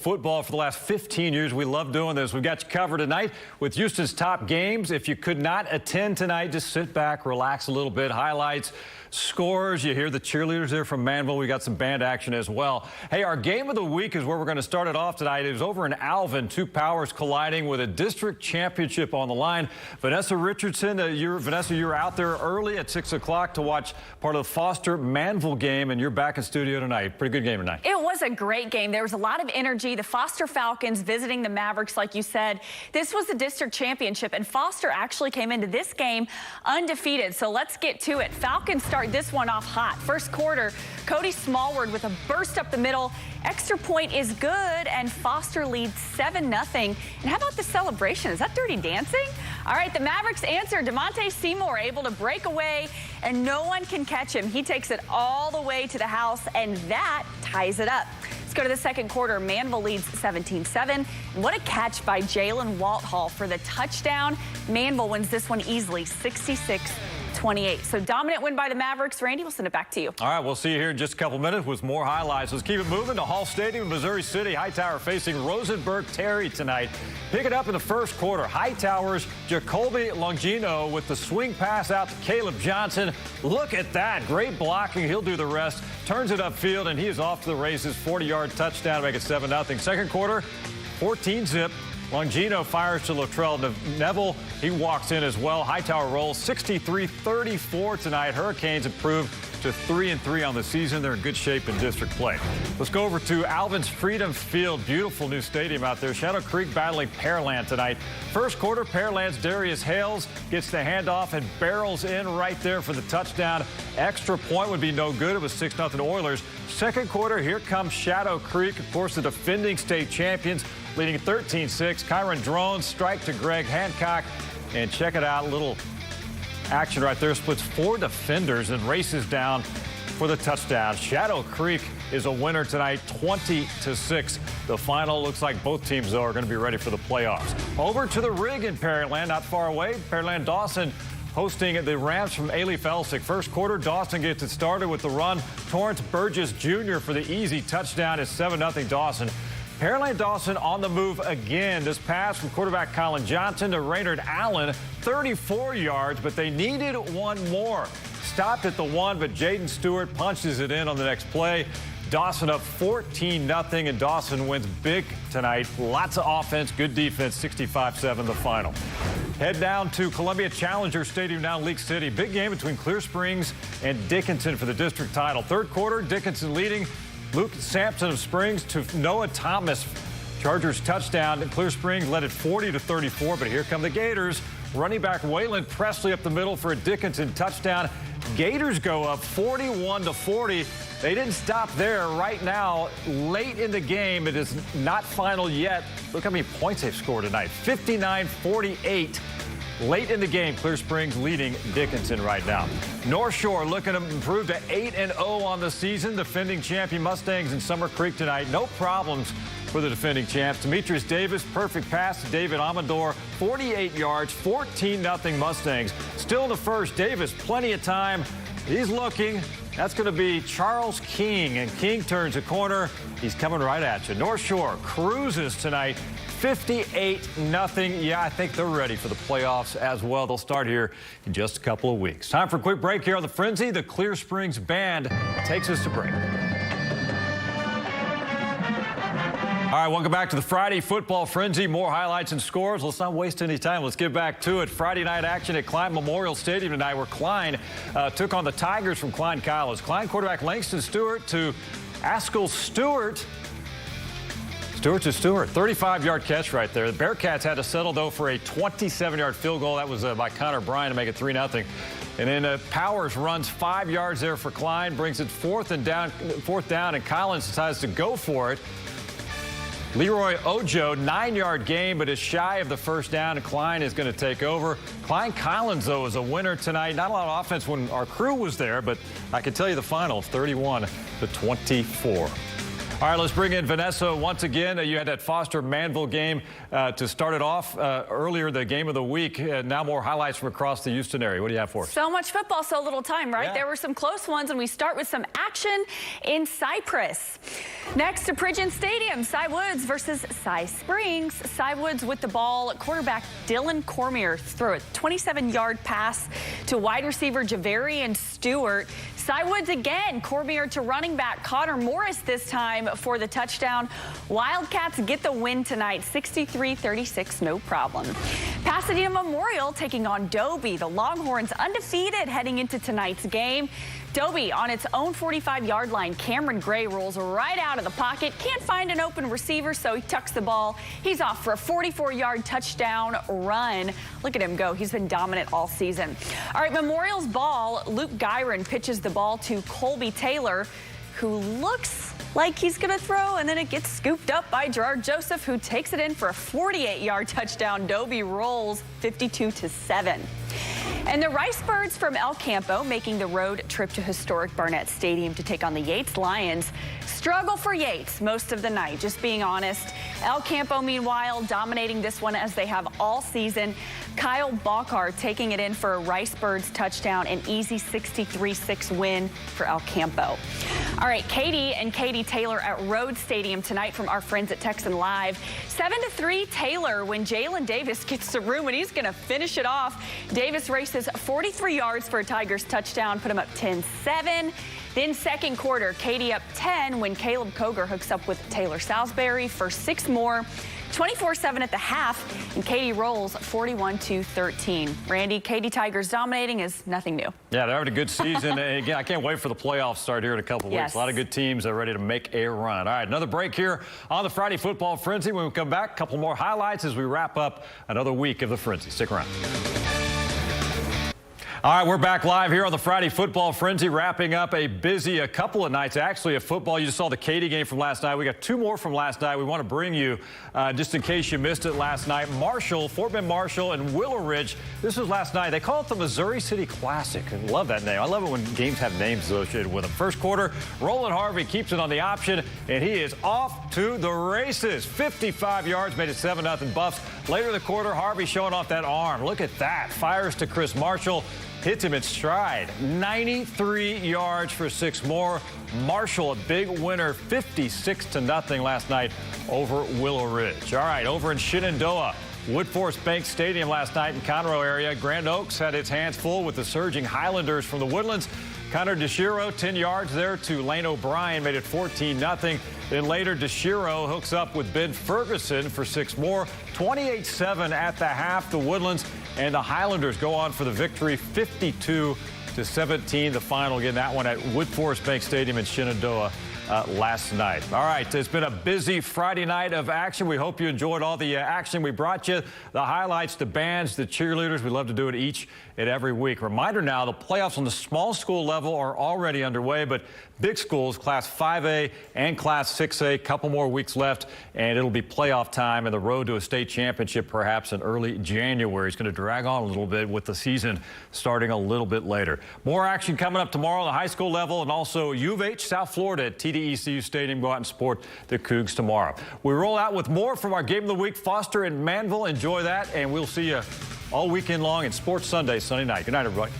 Football for the last 15 years. We love doing this. We've got you covered tonight with Houston's top games. If you could not attend tonight, just sit back, relax a little bit. Highlights, scores. You hear the cheerleaders there from Manville. We got some band action as well. Hey, our game of the week is where we're going to start it off tonight. It was over in Alvin. Two powers colliding with a district championship on the line. Vanessa Richardson, Vanessa, you're out there early at 6 o'clock to watch part of the Foster Manville game, and you're back in studio tonight. Pretty good game tonight. It was a great game. There was a lot of energy. The Foster Falcons visiting the Mavericks, like you said. This was the district championship, and Foster actually came into this game undefeated. So let's get to it. Falcons start this one off hot. First quarter, Cody Smallward with a burst up the middle. Extra point is good, and Foster leads 7-0. And how about the celebration? Is that Dirty Dancing? All right, the Mavericks answer. DeMonte Seymour able to break away, and no one can catch him. He takes it all the way to the house, and that ties it up. Let's go to the second quarter. Manville leads 17-7. And what a catch by Jalen Walthall for the touchdown. Manville wins this one easily, 66-28. So dominant win by the Mavericks. Randy, we'll send it back to you. All right, we'll see you here in just a couple minutes with more highlights. Let's keep it moving to Hall Stadium, Missouri City. Hightower facing Rosenberg-Terry tonight. Pick it up in the first quarter. Hightower's Jacoby Longino with the swing pass out to Caleb Johnson. Look at that. Great blocking. He'll do the rest. Turns it upfield, and he is off to the races. 40-yard touchdown to make it 7-0. Second quarter, 14-zip. Longino fires to Latrell Neville. He walks in as well. Hightower rolls 63-34 tonight. Hurricanes improve to 3-3 on the season. They're in good shape in district play. Let's go over to Alvin's Freedom Field. Beautiful new stadium out there. Shadow Creek battling Pearland tonight. First quarter, Pearland's Darius Hales gets the handoff and barrels in right there for the touchdown. Extra point would be no good. It was 6-0 Oilers. Second quarter, here comes Shadow Creek, of course, the defending state champions, leading 13-6. Kyron Drones strike to Greg Hancock. And check it out, little action right there. Splits 4 defenders and races down for the touchdown. Shadow Creek is a winner tonight, 20-6. The final looks like both teams, though, are going to be ready for the playoffs. Over to the rig in Pearland, not far away. Pearland Dawson hosting the Rams from Elsik. First quarter, Dawson gets it started with the run. Torrance Burgess Jr. for the easy touchdown. Is 7-0 Dawson. Pearland Dawson on the move again. This pass from quarterback Colin Johnson to Raynard Allen, 34 yards, but they needed one more. Stopped at the 1, but Jaden Stewart punches it in on the next play. Dawson up 14-0, and Dawson wins big tonight. Lots of offense, good defense, 65-7 the final. Head down to Columbia Challenger Stadium down in Leak City. Big game between Clear Springs and Dickinson for the district title. Third quarter, Dickinson leading. Luke Sampson of Springs to Noah Thomas. Chargers touchdown. Clear Springs led it 40-34, but here come the Gators. Running back Waylon Presley up the middle for a Dickinson touchdown. Gators go up 41-40. They didn't stop there. Right now, late in the game, it is not final yet. Look how many points they've scored tonight. 59-48. Late in the game, Clear Springs leading Dickinson right now. North Shore looking to improve to 8-0 on the season. Defending champion Mustangs in Summer Creek tonight. No problems for the defending champs. Demetrius Davis, perfect pass to David Amador. 48 yards, 14-0 Mustangs. Still in the first. Davis, plenty of time. He's looking. That's going to be Charles King, and King turns a corner. He's coming right at you. North Shore cruises tonight. 58-0. Yeah, I think they're ready for the playoffs as well. They'll start here in just a couple of weeks. Time for a quick break here on The Frenzy. The Clear Springs Band takes us to break. All right, welcome back to the Friday Football Frenzy. More highlights and scores. Let's not waste any time. Let's get back to it. Friday night action at Klein Memorial Stadium tonight, where Klein took on the Tigers from Klein Collins. Klein quarterback Langston Stewart to Askell Stewart. Stewart to Stewart, 35-yard catch right there. The Bearcats had to settle, though, for a 27-yard field goal. That was by Connor Bryan to make it 3-0. And then Powers runs 5 yards there for Klein, brings it fourth down, and Collins decides to go for it. Leroy Ojo, 9-yard gain, but is shy of the first down, and Klein is going to take over. Klein Collins, though, is a winner tonight. Not a lot of offense when our crew was there, but I can tell you the final, 31-24. All right, let's bring in Vanessa once again. You had that Foster-Manville game to start it off earlier, the game of the week. Now more highlights from across the Houston area. What do you have for us? So much football, so little time, right? Yeah. There were some close ones, and we start with some action in Cypress. Next to Pridgeon Stadium, Cy Woods versus Cy Springs. Cy Woods with the ball. Quarterback Dylan Cormier threw a 27-yard pass to wide receiver Javarian Stewart. Cy Woods again, Cormier to running back Connor Morris this time for the touchdown. Wildcats get the win tonight, 63-36, no problem. Pasadena Memorial taking on Dobie. The Longhorns undefeated heading into tonight's game. Dobie on its own 45-yard line. Cameron Gray rolls right out of the pocket. Can't find an open receiver, so he tucks the ball. He's off for a 44-yard touchdown run. Look at him go. He's been dominant all season. All right, Memorial's ball. Luke Gyron pitches the ball to Colby Taylor, who looks like he's going to throw, and then it gets scooped up by Gerard Joseph, who takes it in for a 48-yard touchdown. Dobie rolls 52-7. And the Rice Birds from El Campo making the road trip to historic Barnett Stadium to take on the Yates Lions. Struggle for Yates most of the night, just being honest. El Campo, meanwhile, dominating this one as they have all season. Kyle Balcar taking it in for a Rice Birds touchdown, an easy 63-6 win for El Campo. All right, Katy and Katy Taylor at Rhodes Stadium tonight from our friends at Texan Live. 7-3 Taylor when Jalen Davis gets the room, and he's going to finish it off. Davis races 43 yards for a Tigers touchdown, put him up 10-7. Then second quarter, Katy up 10 when Caleb Koger hooks up with Taylor Salisbury for 6 more. 24-7 at the half, and Katy rolls 41-13. Randy, Katy Tigers dominating is nothing new. Yeah, they're having a good season. Again, I can't wait for the playoffs start here in a couple of weeks. A lot of good teams are ready to make a run. All right, another break here on the Friday Football Frenzy. When we come back, a couple more highlights as we wrap up another week of the Frenzy. Stick around. All right, we're back live here on the Friday Football Frenzy, wrapping up a busy couple of nights, actually, of football. You just saw the Katy game from last night. We got 2 more from last night we want to bring you, just in case you missed it last night. Marshall, Fort Bend Marshall, and Willow Ridge. This was last night. They call it the Missouri City Classic. I love that name. I love it when games have names associated with them. First quarter, Roland Harvey keeps it on the option, and he is off to the races. 55 yards, made it 7-0 Buffs. Later in the quarter, Harvey showing off that arm. Look at that. Fires to Chris Marshall. Hits him in stride. 93 yards for 6 more. Marshall, a big winner, 56-0 last night over Willow Ridge. All right, over in Shenandoah, Woodforest Bank Stadium last night in Conroe area. Grand Oaks had its hands full with the surging Highlanders from the Woodlands. Connor DeShiro, 10 yards there to Lane O'Brien, made it 14-0. Then later, DeShiro hooks up with Ben Ferguson for 6 more. 28-7 at the half. The Woodlands and the Highlanders go on for the victory, 52-17. The final, again, that one at Woodforest Bank Stadium in Shenandoah last night. All right, it's been a busy Friday night of action. We hope you enjoyed all the action we brought you, the highlights, the bands, the cheerleaders. We love to do it each and every week. Reminder now, the playoffs on the small school level are already underway, but big schools, Class 5A and Class 6A, a couple more weeks left, and it'll be playoff time and the road to a state championship perhaps in early January. It's going to drag on a little bit with the season starting a little bit later. More action coming up tomorrow on the high school level, and also U of H, South Florida at TDECU Stadium. Go out and support the Cougs tomorrow. We roll out with more from our Game of the Week, Foster and Manville. Enjoy that, and we'll see you all weekend long in Sports Sunday, Sunday night. Good night, everybody.